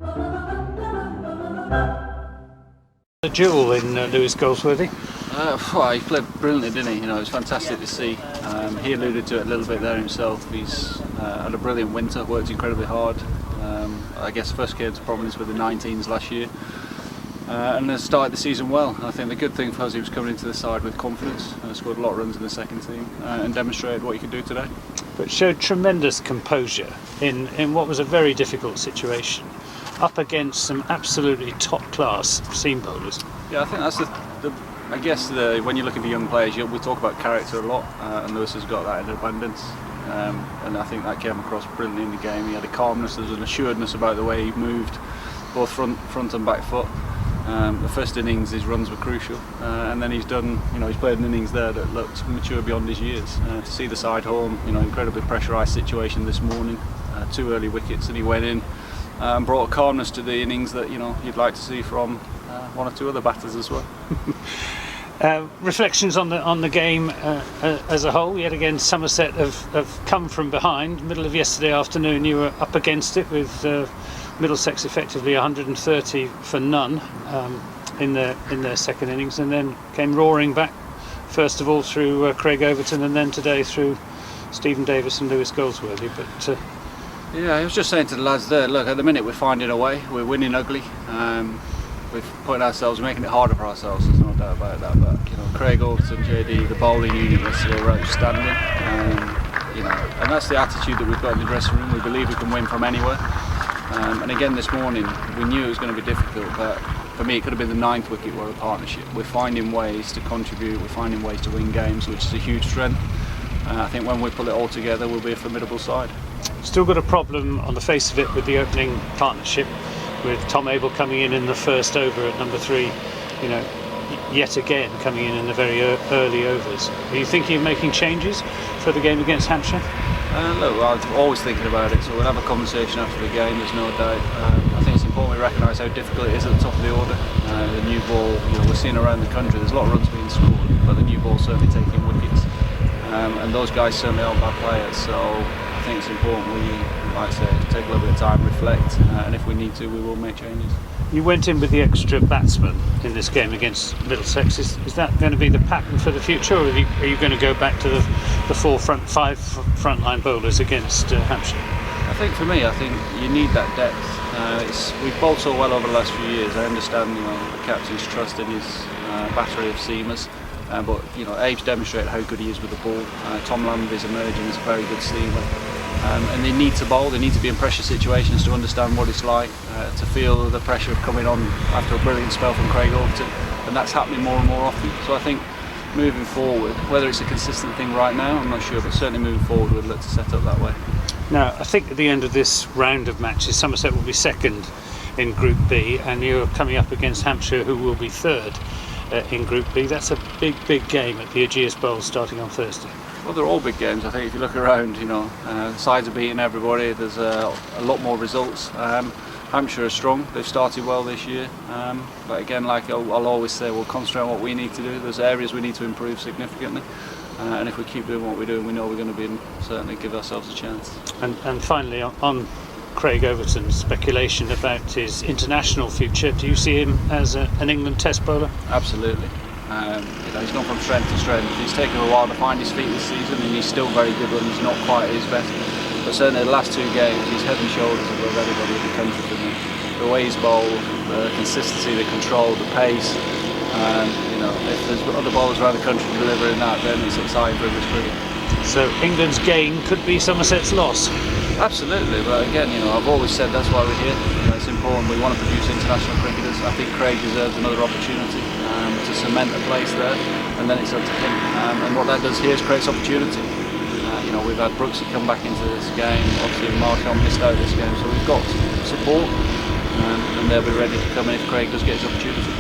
The duel in Lewis Goldsworthy. Well, he played brilliantly, didn't he? You know, it was fantastic to see. He alluded to it a little bit there himself. He's had a brilliant winter, worked incredibly hard. I guess first came to prominence with the 19s last year, and has started the season well. I think the good thing for us, he was coming into the side with confidence, scored a lot of runs in the second team, and demonstrated what he could do today. But showed tremendous composure in what was a very difficult situation, up against some absolutely top-class seam bowlers. Yeah, I think that's when you look at the young players, we talk about character a lot, and Lewis has got that in abundance. And I think that came across brilliantly in the game. He had a calmness, there was an assuredness about the way he moved, both front and back foot. The first innings, his runs were crucial, and then he's played an innings there that looked mature beyond his years. To see the side home, incredibly pressurised situation this morning, 2 early wickets, and he went in and brought a calmness to the innings that you'd like to see from 1 or 2 other batters as well. Reflections on the game as a whole. Yet again, Somerset have come from behind. Middle of yesterday afternoon, you were up against it with Middlesex effectively 130 for none in their second innings, and then came roaring back. First of all through Craig Overton, and then today through Stephen Davis and Lewis Goldsworthy. But yeah, I was just saying to the lads there, look, at the minute we're finding a way. We're winning ugly. We're making it harder for ourselves, there's no doubt about that. But Craig Overton, JD, the bowling unit yesterday were outstanding. And that's the attitude that we've got in the dressing room. We believe we can win from anywhere. And again this morning, we knew it was going to be difficult, but for me it could have been the 9th wicket or a partnership. We're finding ways to contribute, we're finding ways to win games, which is a huge strength. I think when we pull it all together, we'll be a formidable side. Still got a problem on the face of it with the opening partnership, with Tom Abel coming in the first over at number 3, yet again coming in the very early overs. Are you thinking of making changes for the game against Hampshire? Look, I'm always thinking about it, so we'll have a conversation after the game, there's no doubt. I think it's important we recognise how difficult it is at the top of the order. The new ball, we're seeing around the country, there's a lot of runs being scored, but the new ball certainly taking wickets. And those guys certainly aren't bad players, so I think it's important we, like I say, take a little bit of time, reflect, and if we need to, we will make changes. You went in with the extra batsman in this game against Middlesex. Is that going to be the pattern for the future, or are you going to go back to the 5 frontline bowlers against Hampshire? I think for me, you need that depth. We've bowled so well over the last few years. I understand, the captain's trust in his battery of seamers. But Abe's demonstrated how good he is with the ball. Tom Lamb is emerging as a very good seamer. And they need to bowl, they need to be in pressure situations to understand what it's like, to feel the pressure of coming on after a brilliant spell from Craig Overton, and that's happening more and more often. So I think moving forward, whether it's a consistent thing right now, I'm not sure, but certainly moving forward we'd look to set up that way. Now, I think at the end of this round of matches, Somerset will be second in Group B, and you're coming up against Hampshire, who will be third in Group B. That's a big game at the Ageas Bowl starting on Thursday. Well, they're all big games. I think if you look around, the sides are beating everybody. There's a lot more results. Hampshire are strong. They've started well this year. But again, like I'll always say, we'll concentrate on what we need to do. There's areas we need to improve significantly. And if we keep doing what we're doing, we know we're going to certainly give ourselves a chance. And finally, on Craig Overton's speculation about his international future, do you see him as an England Test bowler? Absolutely. He's gone from strength to strength. He's taken a while to find his feet this season, and he's still very good, but he's not quite at his best. But certainly the last 2 games, he's head and shoulders above everybody in the country for me. The way he's bowled, the consistency, the control, the pace. If there's other bowlers around the country delivering that, then it's exciting for English cricket. So England's gain could be Somerset's loss? Absolutely, but again, I've always said that's why we're here. It's important, we want to produce international cricketers. I think Craig deserves another opportunity to cement a place there, and then it's up to him. And what that does here is creates opportunity. We've had Brooksy come back into this game, obviously Marshall missed out this game, so we've got support, and they'll be ready to come in if Craig does get his opportunity.